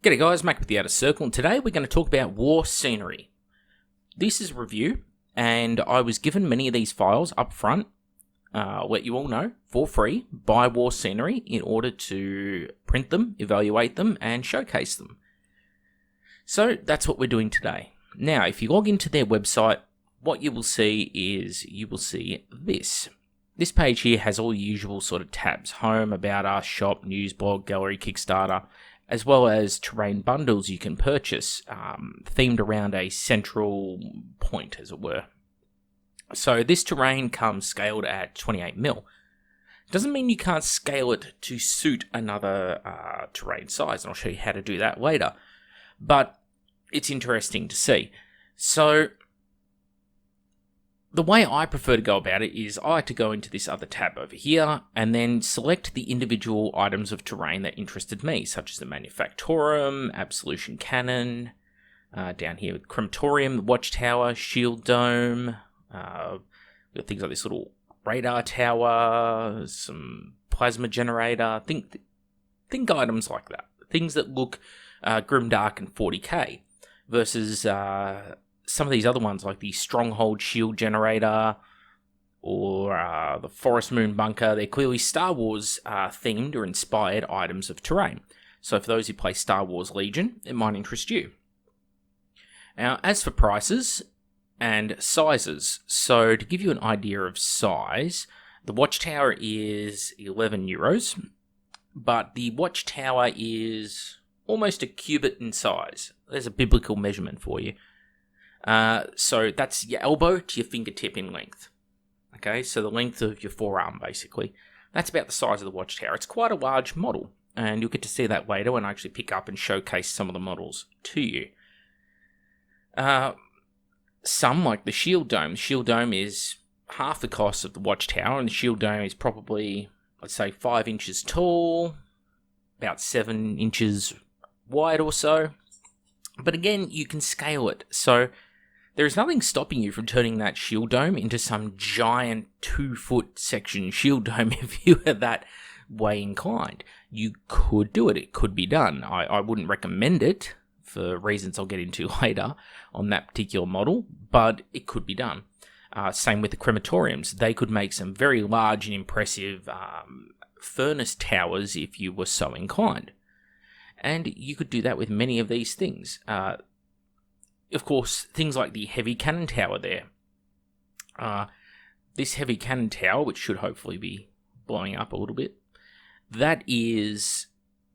G'day guys, Mac with the Outer Circle, and today we're going to talk about war scenery. This is a review, and I was given many of these files up front, let you all know, for free, by War Scenery in order to print them, evaluate them, and showcase them. So that's what we're doing today. Now, if you log into their website, what you will see is, you will see this. This page here has all the usual sort of tabs: Home, About Us, Shop, News, Blog, Gallery, Kickstarter, as well as terrain bundles you can purchase, themed around a central point, as it were. So this terrain comes scaled at 28mm. Doesn't mean you can't scale it to suit another terrain size, and I'll show you how to do that later. But it's interesting to see. So the way I prefer to go about it is I like to go into this other tab over here and then select the individual items of terrain that interested me, such as the Manufactorum, Absolution Cannon, down here with Crematorium, the Watchtower, Shield Dome, we've got things like this little radar tower, some plasma generator, think items like that. Things that look grimdark and 40k versus some of these other ones like the Stronghold Shield Generator or the Forest Moon Bunker. They're clearly Star Wars themed or inspired items of terrain. So for those who play Star Wars Legion, it might interest you. Now, as for prices and sizes, so to give you an idea of size, the Watchtower is €11, but the Watchtower is almost a cubit in size. There's a biblical measurement for you. So that's your elbow to your fingertip in length. Okay, so the length of your forearm, basically. That's about the size of the Watchtower. It's quite a large model, and you'll get to see that later when I actually pick up and showcase some of the models to you. Some, like the Shield Dome. The Shield Dome is half the cost of the Watchtower, and the Shield Dome is probably, let's say, 5 inches tall, about 7 inches wide or so. But again, you can scale it. So there is nothing stopping you from turning that Shield Dome into some giant 2-foot section Shield Dome if you are that way inclined. You could do it. It could be done. I wouldn't recommend it for reasons I'll get into later on that particular model, but it could be done. Same with the crematoriums. They could make some very large and impressive furnace towers if you were so inclined. And you could do that with many of these things. Of course, things like the heavy cannon tower there. This heavy cannon tower, which should hopefully be blowing up a little bit, that is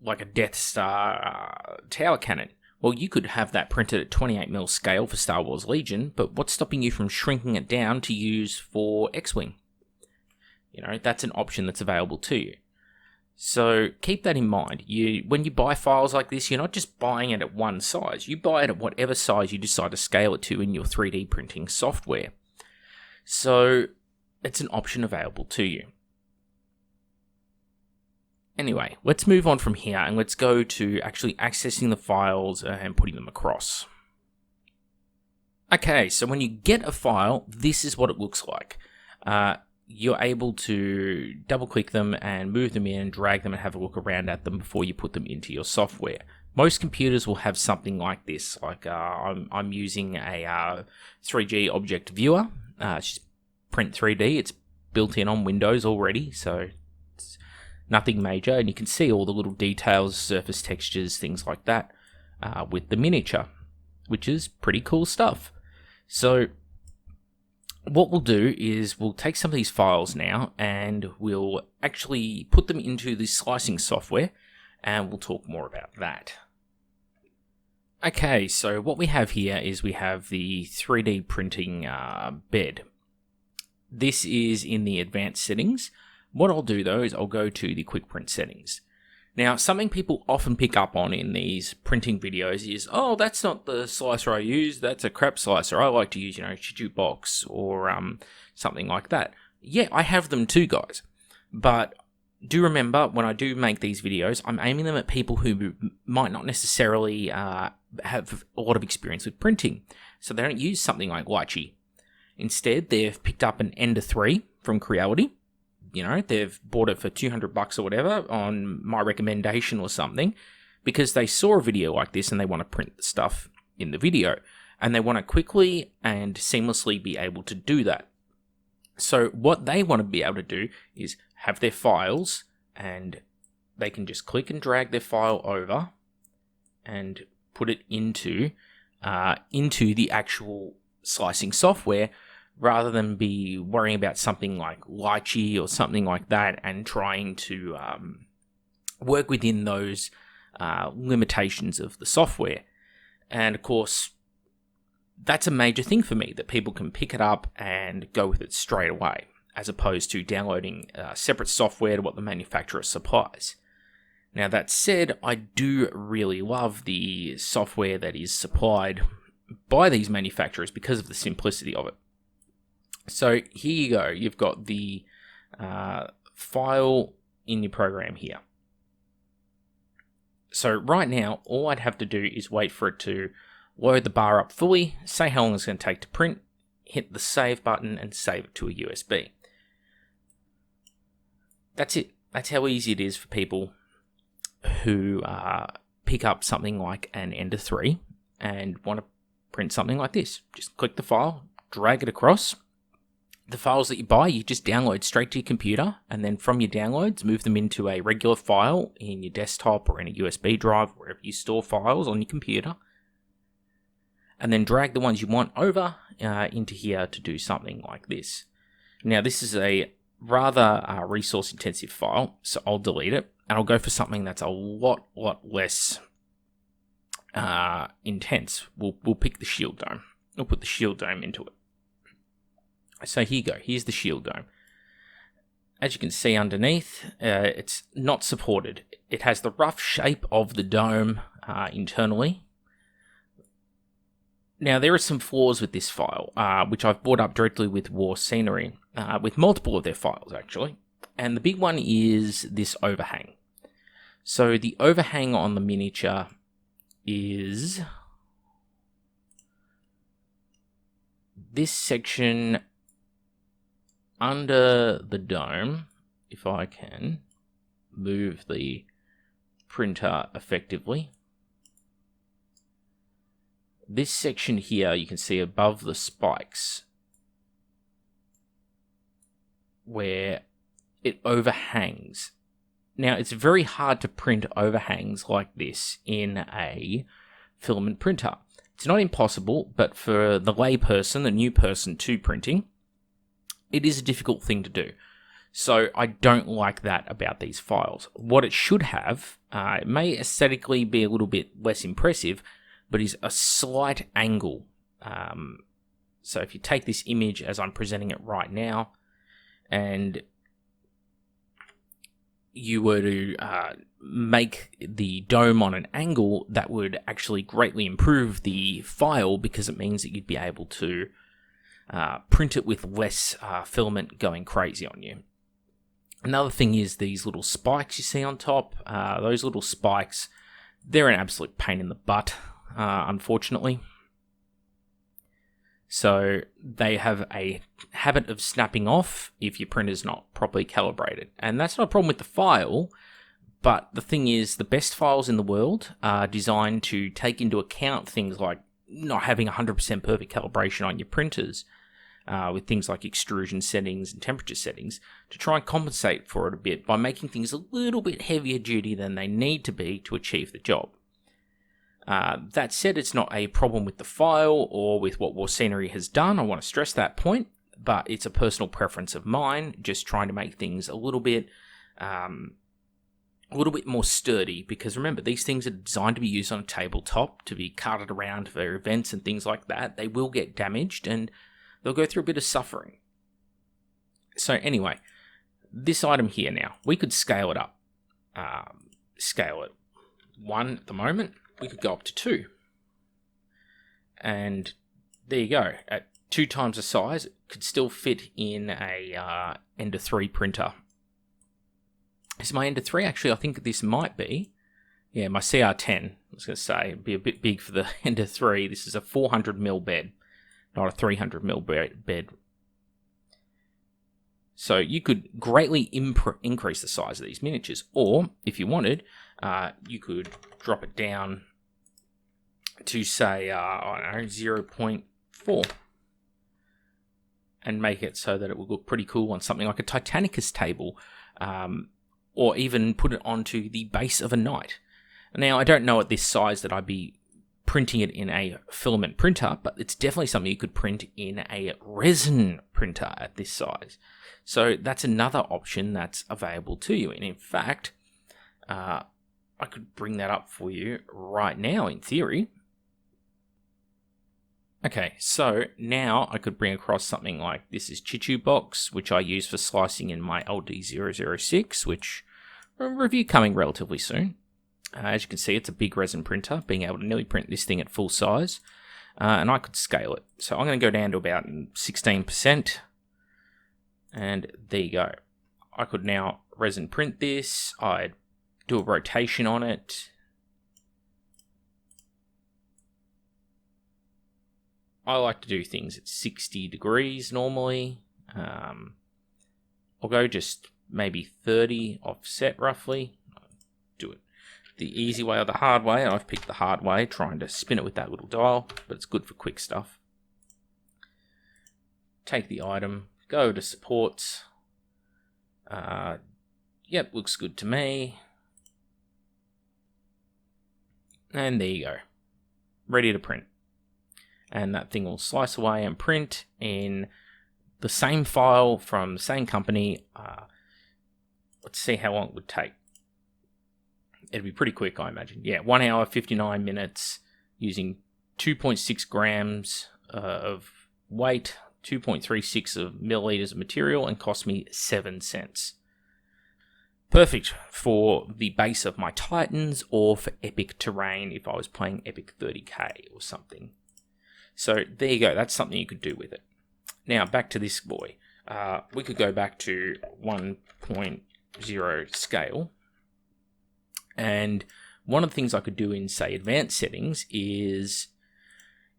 like a Death Star tower cannon. Well, you could have that printed at 28mm scale for Star Wars Legion, but what's stopping you from shrinking it down to use for X-Wing? You know, that's an option that's available to you. So keep that in mind. When you buy files like this, you're not just buying it at one size. You buy it at whatever size you decide to scale it to in your 3D printing software. So it's an option available to you. Anyway, let's move on from here and let's go to actually accessing the files and putting them across. Okay, so when you get a file, this is what it looks like. You're able to double click them and move them in, drag them and have a look around at them before you put them into your software. Most computers will have something like this. Like I'm using a 3G object viewer. It's just Print 3D. It's built in on Windows already, so it's nothing major. And you can see all the little details, surface textures, things like that with the miniature, which is pretty cool stuff. So what we'll do is we'll take some of these files now and we'll actually put them into the slicing software and we'll talk more about that. Okay, so what we have here is we have the 3D printing bed. This is in the advanced settings. What I'll do though is I'll go to the quick print settings. Now, something people often pick up on in these printing videos is, oh, that's not the slicer I use, that's a crap slicer. I like to use, Chichu Box or something like that. Yeah, I have them too, guys. But do remember, when I do make these videos, I'm aiming them at people who might not necessarily have a lot of experience with printing. So they don't use something like Lychee. Instead, they've picked up an Ender 3 from Creality. They've bought it for $200 or whatever on my recommendation or something. because they saw a video like this and they want to print the stuff in the video, and they want to quickly and seamlessly be able to do that. So what they want to be able to do is have their files, and they can just click and drag their file over and put it into the actual slicing software, rather than be worrying about something like Lychee or something like that and trying to work within those limitations of the software. And of course, that's a major thing for me, that people can pick it up and go with it straight away, as opposed to downloading separate software to what the manufacturer supplies. Now, that said, I do really love the software that is supplied by these manufacturers because of the simplicity of it. So here you go. You've got the file in your program here. So right now, all I'd have to do is wait for it to load the bar up fully, say how long it's going to take to print, hit the save button, and save it to a USB. That's it. That's how easy it is for people who pick up something like an Ender 3 and want to print something like this. Just click the file, drag it across. The files that you buy, you just download straight to your computer, and then from your downloads, move them into a regular file in your desktop or in a USB drive, wherever you store files on your computer, and then drag the ones you want over into here to do something like this. Now, this is a rather resource-intensive file, so I'll delete it, and I'll go for something that's a lot less intense. We'll pick the shield dome. We'll put the shield dome into it. So here you go. Here's the shield dome. As you can see underneath, it's not supported. It has the rough shape of the dome internally. Now, there are some flaws with this file, which I've brought up directly with War Scenery, with multiple of their files, actually. And the big one is this overhang. So the overhang on the miniature is this section under the dome. If I can move the printer effectively. This section here, you can see above the spikes, where it overhangs. Now, it's very hard to print overhangs like this in a filament printer. It's not impossible, but for the layperson, the new person to printing, it is a difficult thing to do. So I don't like that about these files. What it should have, it may aesthetically be a little bit less impressive, but is a slight angle. So if you take this image as I'm presenting it right now, and you were to make the dome on an angle, that would actually greatly improve the file, because it means that you'd be able to print it with less filament going crazy on you. Another thing is these little spikes you see on top. Those little spikes, they're an absolute pain in the butt, unfortunately. So they have a habit of snapping off if your printer's not properly calibrated. And that's not a problem with the file, but the thing is, the best files in the world are designed to take into account things like not having 100% perfect calibration on your printers, with things like extrusion settings and temperature settings, to try and compensate for it a bit by making things a little bit heavier duty than they need to be to achieve the job. That said, it's not a problem with the file or with what War Scenery has done. I want to stress that point, but it's a personal preference of mine, just trying to make things a little bit more sturdy, because remember, these things are designed to be used on a tabletop, to be carted around for events and things like that. They will get damaged and they'll go through a bit of suffering. So anyway, this item here now, we could scale it up. Scale it 1 at the moment. We could go up to 2. And there you go. At 2 times the size, it could still fit in a Ender 3 printer. Is my Ender 3? Actually, I think this might be. Yeah, my CR10. I was going to say, it'd be a bit big for the Ender 3. This is a 400mm bed, not a 300mm bed. So you could greatly increase the size of these miniatures. Or, if you wanted, you could drop it down to say, I don't know, 0.4. And make it so that it will look pretty cool on something like a Titanicus table, or even put it onto the base of a knight. Now, I don't know at this size that I'd be printing it in a filament printer, but it's definitely something you could print in a resin printer at this size. So that's another option that's available to you. And in fact, I could bring that up for you right now in theory. Okay, so now I could bring across something like this is Chichu box, which I use for slicing in my LD006, which review coming relatively soon. As you can see, it's a big resin printer, being able to nearly print this thing at full size, and I could scale it. So I'm going to go down to about 16%, and there you go. I could now resin print this. I'd do a rotation on it. I like to do things at 60 degrees normally. I'll go just maybe 30 offset roughly. Do it the easy way or the hard way. I've picked the hard way, trying to spin it with that little dial, but it's good for quick stuff. Take the item, go to supports. Yep, looks good to me. And there you go. Ready to print. And that thing will slice away and print in the same file from the same company. Let's see how long it would take. It'd be pretty quick, I imagine. Yeah, 1 hour, 59 minutes, using 2.6 grams of weight, 2.36 of milliliters of material, and cost me 7 cents. Perfect for the base of my Titans, or for epic terrain if I was playing epic 30k or something. So there you go, that's something you could do with it. Now back to this boy. We could go back to 1.0 scale. And one of the things I could do in, say, advanced settings is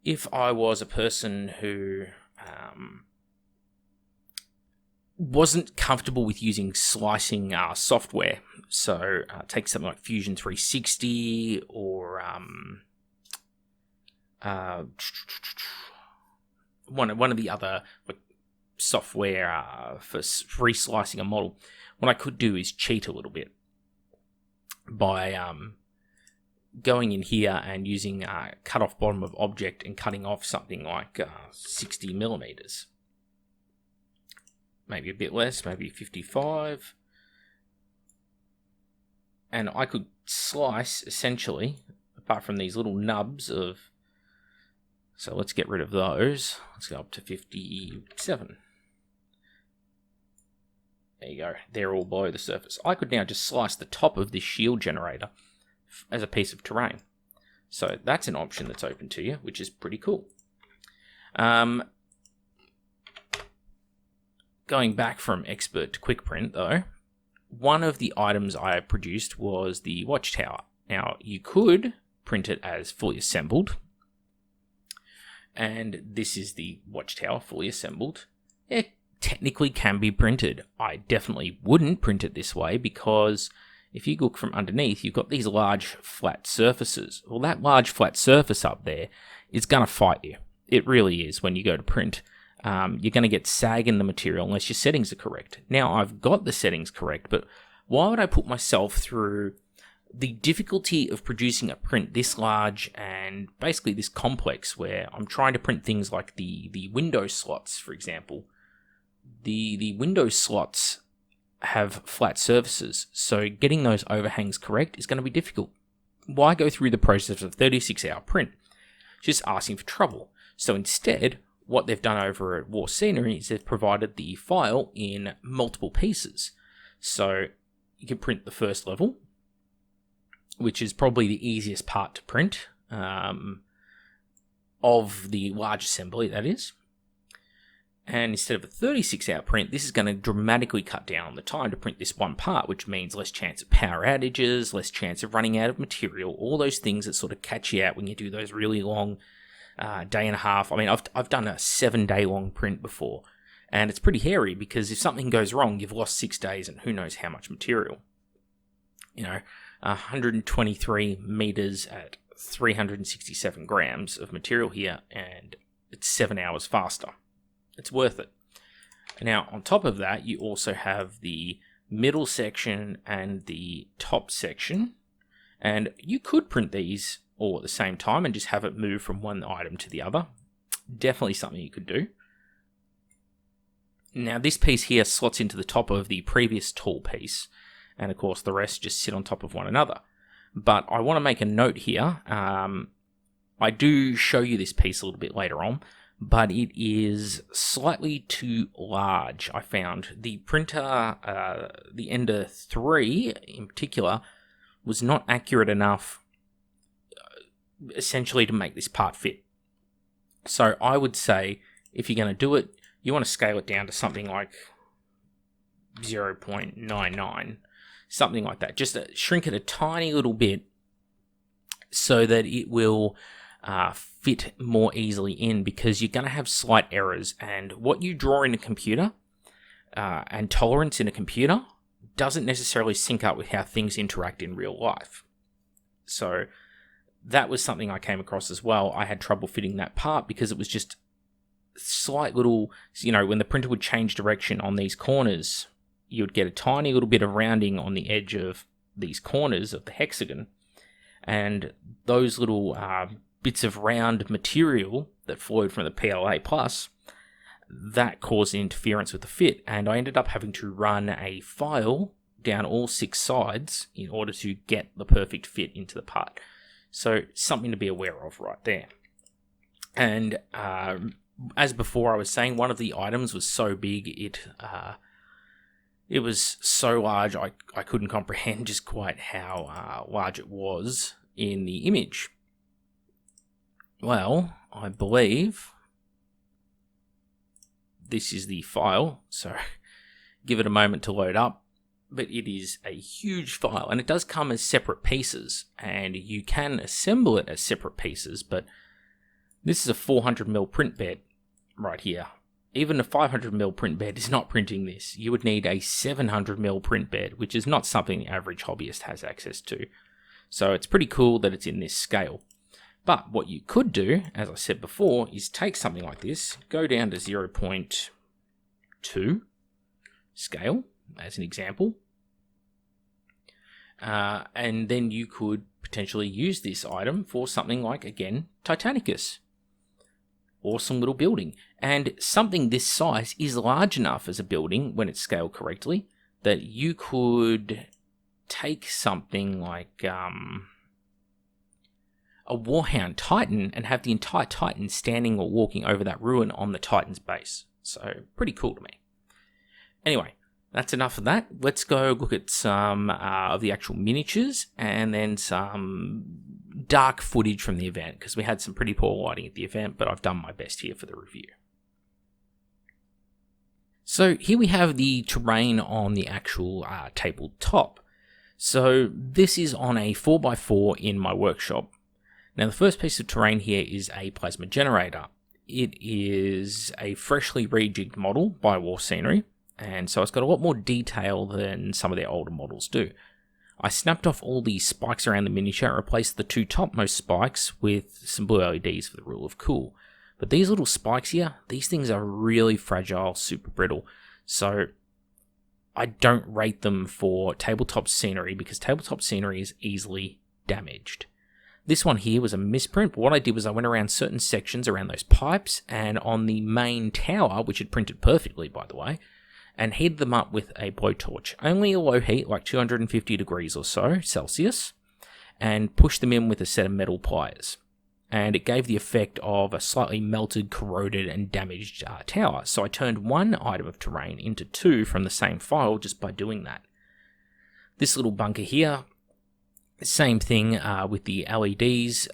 if I was a person who wasn't comfortable with using slicing software. So take something like Fusion 360 or one of the other software for reslicing a model. What I could do is cheat a little bit by going in here and using cut off bottom of object and cutting off something like 60 millimeters. Maybe a bit less, maybe 55. And I could slice, essentially, apart from these little nubs of... So let's get rid of those. Let's go up to 57. There you go. They're all below the surface. I could now just slice the top of this shield generator as a piece of terrain. So that's an option that's open to you, which is pretty cool. Going back from expert to quick print, though, one of the items I produced was the Watchtower. Now, you could print it as fully assembled, and this is the Watchtower fully assembled. It technically can be printed. I definitely wouldn't print it this way because if you look from underneath, you've got these large flat surfaces. Well, that large flat surface up there is going to fight you. It really is when you go to print. You're going to get sag in the material unless your settings are correct. Now, I've got the settings correct, but why would I put myself through the difficulty of producing a print this large and basically this complex where I'm trying to print things like the window slots, for example. The window slots have flat surfaces, so getting those overhangs correct is going to be difficult. Why go through the process of a 36-hour print? Just asking for trouble. So instead, what they've done over at War Scenery is they've provided the file in multiple pieces. So you can print the first level, which is probably the easiest part to print of the large assembly, that is. And instead of a 36-hour print, this is going to dramatically cut down on the time to print this one part, which means less chance of power outages, less chance of running out of material, all those things that sort of catch you out when you do those really long day and a half. I mean, I've done a 7-day long print before, and it's pretty hairy because if something goes wrong, you've lost 6 days and who knows how much material. You know, 123 meters at 367 grams of material here, and it's 7 hours faster. It's worth it. Now, on top of that, you also have the middle section and the top section, and you could print these all at the same time and just have it move from one item to the other. Definitely something you could do. Now, this piece here slots into the top of the previous tall piece, and of course the rest just sit on top of one another. But I want to make a note here. I do show you this piece a little bit later on, but it is slightly too large, I found. The printer, the Ender 3 in particular, was not accurate enough essentially to make this part fit. So I would say, if you're going to do it, you want to scale it down to something like 0.99, something like that. Just shrink it a tiny little bit so that it will fit more easily in, because you're going to have slight errors, and what you draw in a computer and tolerance in a computer doesn't necessarily sync up with how things interact in real life. So that was something I came across as well. I had trouble fitting that part because it was just slight little, when the printer would change direction on these corners, you would get a tiny little bit of rounding on the edge of these corners of the hexagon, and those little bits of round material that flowed from the PLA Plus, that caused interference with the fit, and I ended up having to run a file down all 6 sides in order to get the perfect fit into the part. So something to be aware of right there. And as before I was saying, one of the items was so big, it was so large I couldn't comprehend just quite how large it was in the image. Well, I believe this is the file, so give it a moment to load up. But it is a huge file, and it does come as separate pieces, and you can assemble it as separate pieces, but this is a 400mm print bed right here. Even a 500mm print bed is not printing this. You would need a 700mm print bed, which is not something the average hobbyist has access to. So it's pretty cool that it's in this scale. But what you could do, as I said before, is take something like this, go down to 0.2 scale, as an example, and then you could potentially use this item for something like, again, Titanicus. Awesome little building. And something this size is large enough as a building, when it's scaled correctly, that you could take something like a Warhound Titan and have the entire Titan standing or walking over that ruin on the Titan's base. So, pretty cool to me. Anyway, that's enough of that. Let's go look at some of the actual miniatures and then some dark footage from the event, because we had some pretty poor lighting at the event, but I've done my best here for the review. So here we have the terrain on the actual tabletop. So this is on a 4x4 in my workshop. Now the first piece of terrain here is a plasma generator. It is a freshly rejigged model by War Scenery, and so it's got a lot more detail than some of their older models do. I snapped off all the spikes around the miniature and replaced the 2 topmost spikes with some blue LEDs for the rule of cool. But these little spikes here, these things are really fragile, super brittle, so I don't rate them for tabletop scenery, because tabletop scenery is easily damaged. This one here was a misprint, but what I did was I went around certain sections around those pipes and on the main tower, which had printed perfectly by the way, and heated them up with a blowtorch. Only a low heat, like 250 degrees or so Celsius, and pushed them in with a set of metal pliers. And it gave the effect of a slightly melted, corroded, and damaged tower. So I turned one item of terrain into 2 from the same file just by doing that. This little bunker here, same thing with the LEDs.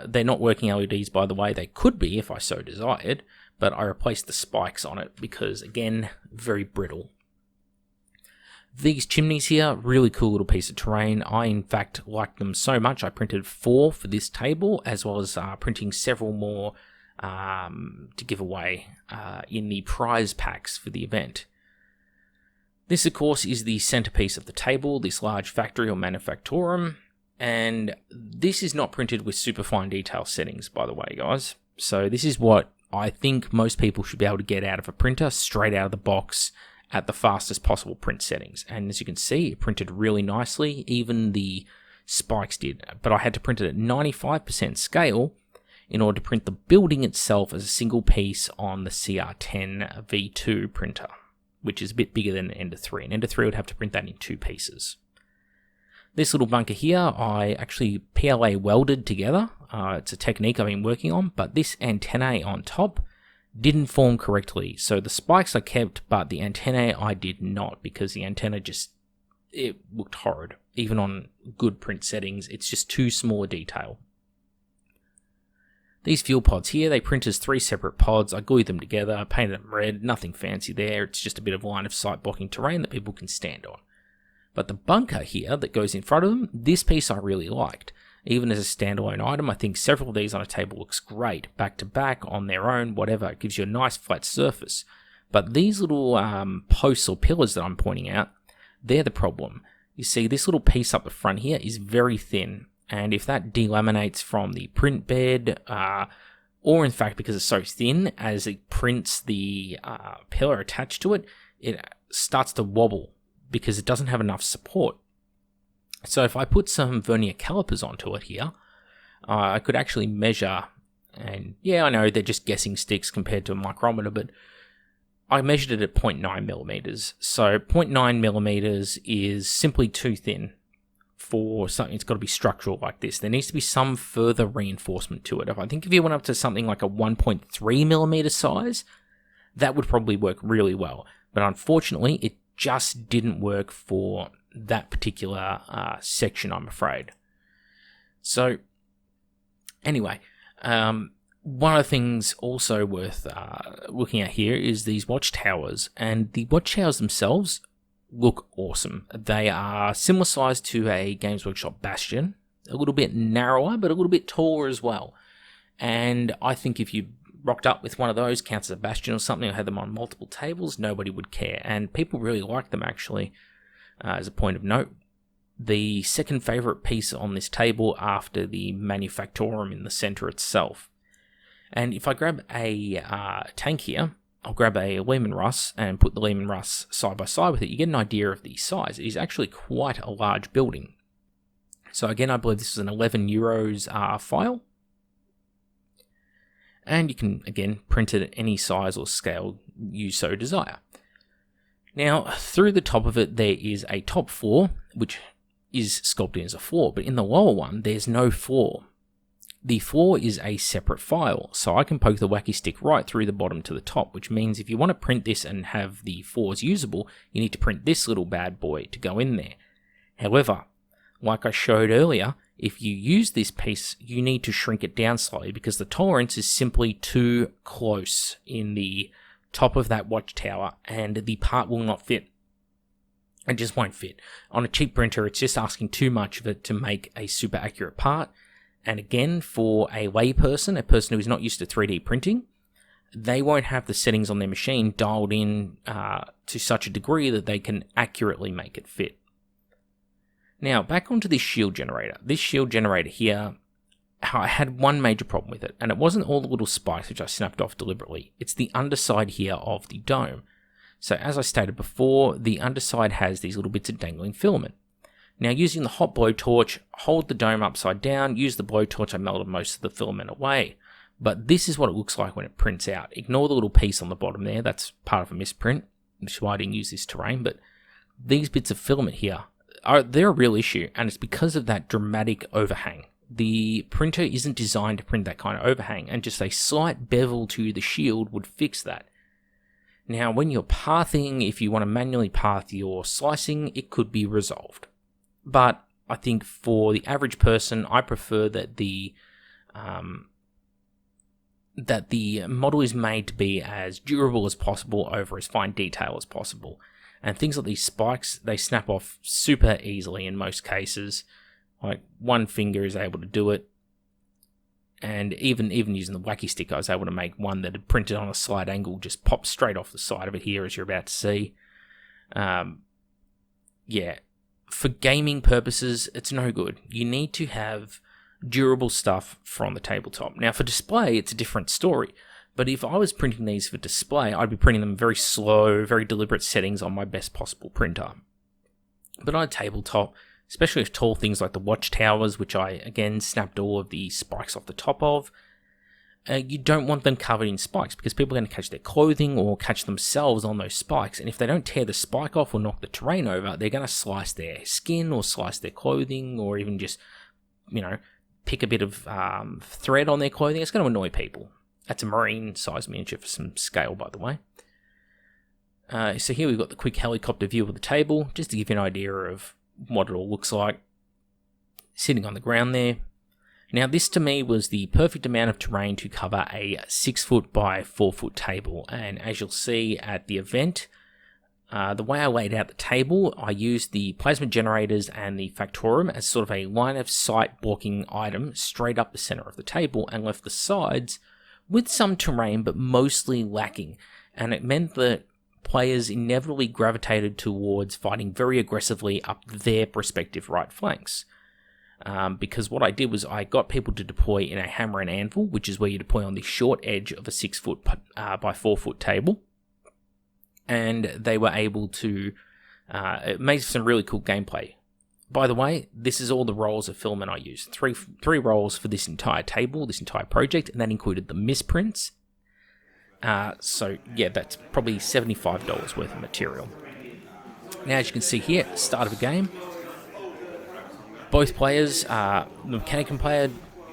They're not working LEDs, by the way. They could be if I so desired, but I replaced the spikes on it because, again, very brittle. These chimneys here, really cool little piece of terrain. I, in fact, liked them so much, I printed 4 for this table, as well as printing several more to give away in the prize packs for the event. This, of course, is the centerpiece of the table, this large factory or manufactorum, and this is not printed with super fine detail settings, by the way, guys. So this is what I think most people should be able to get out of a printer straight out of the box at the fastest possible print settings. And as you can see, it printed really nicely, even the spikes did, but I had to print it at 95% scale in order to print the building itself as a single piece on the CR10 V2 printer, which is a bit bigger than an Ender 3. An Ender 3 would have to print that in 2 pieces. This little bunker here, I actually PLA welded together. It's a technique I've been working on, but this antennae on top didn't form correctly. So the spikes I kept, but the antennae I did not, because the antenna it looked horrid. Even on good print settings, it's just too small a detail. These fuel pods here, they print as 3 separate pods. I glued them together, painted them red, nothing fancy there. It's just a bit of line of sight blocking terrain that people can stand on. But the bunker here that goes in front of them, this piece I really liked. Even as a standalone item, I think several of these on a table looks great. Back to back, on their own, whatever. It gives you a nice flat surface. But these little posts or pillars that I'm pointing out, they're the problem. You see, this little piece up the front here is very thin. And if that delaminates from the print bed, or in fact because it's so thin, as it prints the pillar attached to it, it starts to wobble because it doesn't have enough support. So if I put some vernier calipers onto it here, I could actually measure, and yeah, I know they're just guessing sticks compared to a micrometer, but I measured it at 0.9 millimeters. So 0.9 millimeters is simply too thin for something. It's got to be structural like this. There needs to be some further reinforcement to it. I think if you went up to something like a 1.3 millimeter size, that would probably work really well. But unfortunately, it just didn't work for that particular section, I'm afraid. So anyway, one of the things also worth looking at here is these watchtowers, and the watchtowers themselves look awesome. They are similar size to a Games Workshop Bastion, a little bit narrower, but a little bit taller as well. And I think if you rocked up with one of those, counts as a Bastion or something, or had them on multiple tables, nobody would care. And people really like them, actually. As a point of note, the second favourite piece on this table after the manufactorum in the centre itself. And if I grab a tank here, I'll grab a Lehman Russ and put the Lehman Russ side by side with it. You get an idea of the size. It is actually quite a large building. So again, I believe this is an 11 euros file. And you can, again, print it at any size or scale you so desire. Now, through the top of it, there is a top floor, which is sculpted as a floor, but in the lower one, there's no floor. The floor is a separate file, so I can poke the wacky stick right through the bottom to the top, which means if you want to print this and have the floors usable, you need to print this little bad boy to go in there. However, like I showed earlier, if you use this piece, you need to shrink it down slightly because the tolerance is simply too close in the top of that watchtower, and the part will not fit. It just won't fit. On a cheap printer, it's just asking too much of it to make a super accurate part. And again, for a layperson, a person who is not used to 3D printing, they won't have the settings on their machine dialed in to such a degree that they can accurately make it fit. Now, back onto this shield generator. This shield generator here, I had one major problem with it, and it wasn't all the little spikes which I snapped off deliberately. It's the underside here of the dome. So as I stated before, the underside has these little bits of dangling filament. Now, using the hot blowtorch, hold the dome upside down, use the blowtorch, I melted most of the filament away. But this is what it looks like when it prints out. Ignore the little piece on the bottom there, that's part of a misprint, which is why I didn't use this terrain, but these bits of filament here, they're a real issue, and it's because of that dramatic overhang. The printer isn't designed to print that kind of overhang, and just a slight bevel to the shield would fix that. Now, when you're pathing, if you want to manually path your slicing, it could be resolved. But I think for the average person, I prefer that the model is made to be as durable as possible over as fine detail as possible. And things like these spikes, they snap off super easily in most cases. Like one finger is able to do it. And even using the wacky stick, I was able to make one that had printed on a slight angle just pop straight off the side of it here, as you're about to see. Yeah, for gaming purposes, it's no good. You need to have durable stuff from the tabletop. Now, for display, it's a different story. But if I was printing these for display, I'd be printing them very slow, very deliberate settings on my best possible printer. But on a tabletop, especially with tall things like the Watchtowers, which I, again, snapped all of the spikes off the top of, you don't want them covered in spikes because people are going to catch their clothing or catch themselves on those spikes. And if they don't tear the spike off or knock the terrain over, they're going to slice their skin or slice their clothing or even just, pick a bit of thread on their clothing. It's going to annoy people. That's a marine-sized miniature for some scale, by the way. So here we've got the quick helicopter view of the table, just to give you an idea of what it all looks like. Sitting on the ground there. Now, this to me was the perfect amount of terrain to cover a 6 foot by 4 foot table. And as you'll see at the event, the way I laid out the table, I used the plasma generators and the Factorum as sort of a line of sight blocking item straight up the center of the table and left the sides with some terrain but mostly lacking. And it meant that players inevitably gravitated towards fighting very aggressively up their respective right flanks. Because what I did was I got people to deploy in a hammer and anvil, which is where you deploy on the short edge of a 6 foot by 4 foot table. And they were able to, it made some really cool gameplay. By the way, this is all the rolls of filament I used. Three rolls for this entire table, this entire project, and that included the misprints. So yeah, that's probably $75 worth of material. Now, as you can see here, at the start of the game, both players, the Mechanican player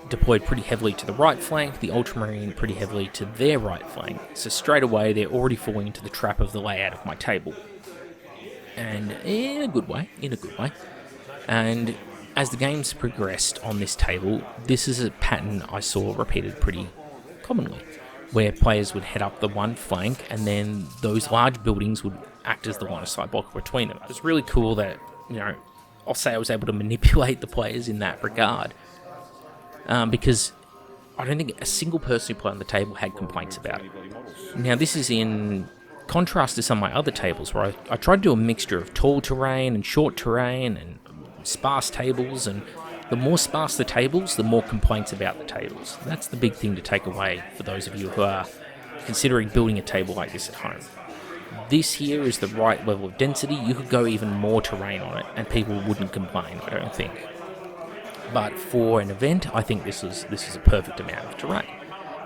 deployed pretty heavily to the right flank, the Ultramarine pretty heavily to their right flank. So straight away, they're already falling into the trap of the layout of my table. And in a good way. And as the game's progressed on this table, this is a pattern I saw repeated pretty commonly, where players would head up the one flank and then those large buildings would act as the line of sight block between them. It's really cool that, I'll say I was able to manipulate the players in that regard. Because I don't think a single person who played on the table had complaints about it. Now, this is in contrast to some of my other tables where I tried to do a mixture of tall terrain and short terrain and sparse tables, and the more sparse the tables, the more complaints about the tables. That's the big thing to take away for those of you who are considering building a table like this at home. This here is the right level of density. You could go even more terrain on it and people wouldn't complain, I don't think. But for an event, I think this is a perfect amount of terrain.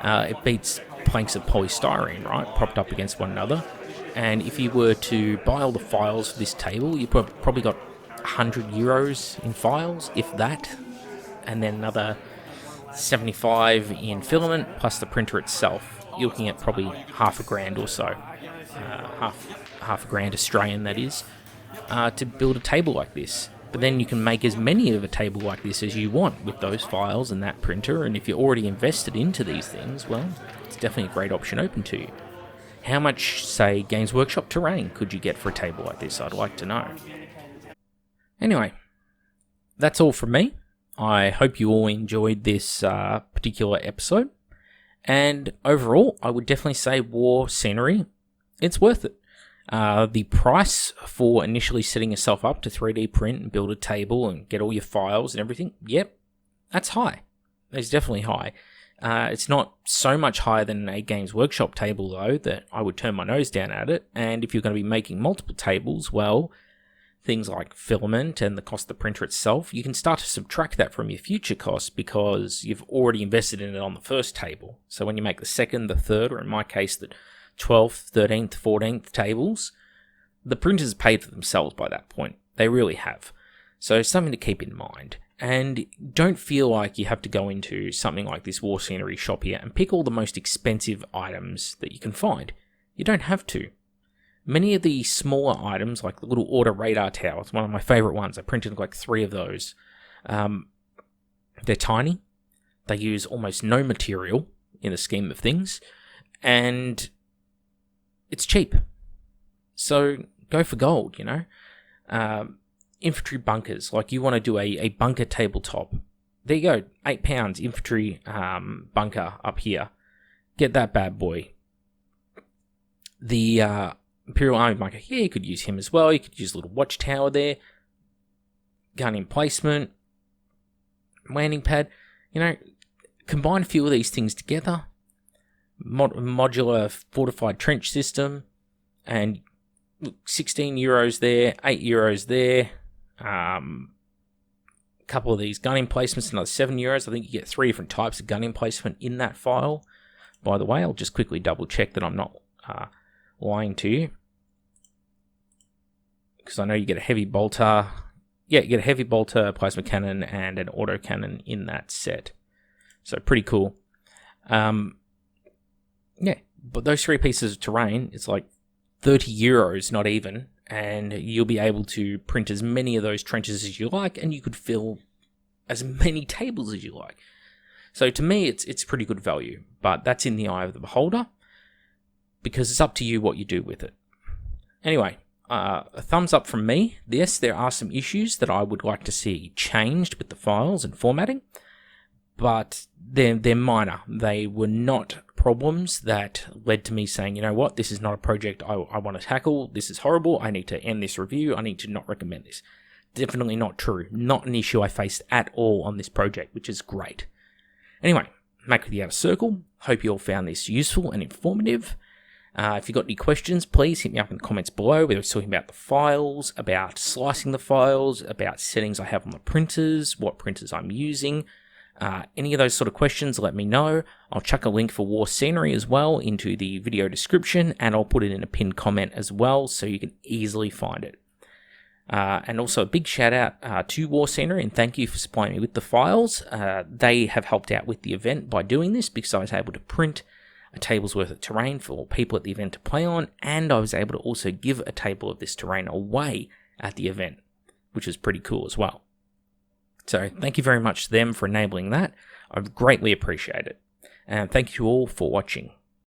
It beats planks of polystyrene, right, propped up against one another. And if you were to buy all the files for this table, you probably got €100 in files, if that, and then another 75 in filament plus the printer itself. You're looking at probably $1,000 or so, half a grand Australian, that is, to build a table like this. But then you can make as many of a table like this as you want with those files and that printer, and if you're already invested into these things, well, it's definitely a great option open to you. How much, say, Games Workshop terrain could you get for a table like this? I'd like to know. Anyway, that's all from me. I hope you all enjoyed this particular episode. And overall, I would definitely say war scenery, it's worth it. The price for initially setting yourself up to 3D print and build a table and get all your files and everything, yep, that's high. It's definitely high. It's not so much higher than a Games Workshop table, though, that I would turn my nose down at it. And if you're going to be making multiple tables, well, things like filament and the cost of the printer itself, you can start to subtract that from your future costs because you've already invested in it on the first table. So when you make the second, the third, or in my case, the 12th, 13th, 14th tables, the printers paid for themselves by that point. They really have. So something to keep in mind. And don't feel like you have to go into something like this war scenery shop here and pick all the most expensive items that you can find. You don't have to. Many of the smaller items, like the little auto radar tower, it's one of my favorite ones. I printed like 3 of those. They're tiny. They use almost no material in the scheme of things. And it's cheap. So go for gold, Infantry bunkers, like you want to do a bunker tabletop. There you go, £8 infantry bunker up here. Get that bad boy. The Imperial Army bunker here, you could use him as well. You could use a little Watchtower there. Gun emplacement. Landing pad. Combine a few of these things together. Modular fortified trench system. And 16 euros there, 8 euros there. Couple of these gun emplacements, another 7 euros. I think you get 3 different types of gun emplacement in that file. By the way, I'll just quickly double check that I'm not lying to you, because I know you get a heavy bolter. Yeah, you get a heavy bolter, plasma cannon, and an auto cannon in that set. So pretty cool. Yeah, but those 3 pieces of terrain, it's like 30 euros, not even. And you'll be able to print as many of those trenches as you like, and you could fill as many tables as you like. So to me, it's pretty good value, but that's in the eye of the beholder, because it's up to you what you do with it. Anyway, a thumbs up from me. Yes, there are some issues that I would like to see changed with the files and formatting, but they're minor. They were not problems that led to me saying, you know what, this is not a project I want to tackle. This is horrible. I need to end this review. I need to not recommend this. Definitely not true. Not an issue I faced at all on this project, which is great. Anyway, make with the outer circle. Hope you all found this useful and informative. If you've got any questions, please hit me up in the comments below, whether it's talking about the files, about slicing the files, about settings I have on the printers, what printers I'm using. Any of those sort of questions, let me know. I'll chuck a link for War Scenery as well into the video description, and I'll put it in a pinned comment as well, so you can easily find it. And also a big shout out to War Scenery, and thank you for supplying me with the files. They have helped out with the event by doing this, because I was able to print a table's worth of terrain for people at the event to play on, and I was able to also give a table of this terrain away at the event, which was pretty cool as well. So thank you very much to them for enabling that. I greatly appreciate it. And thank you all for watching.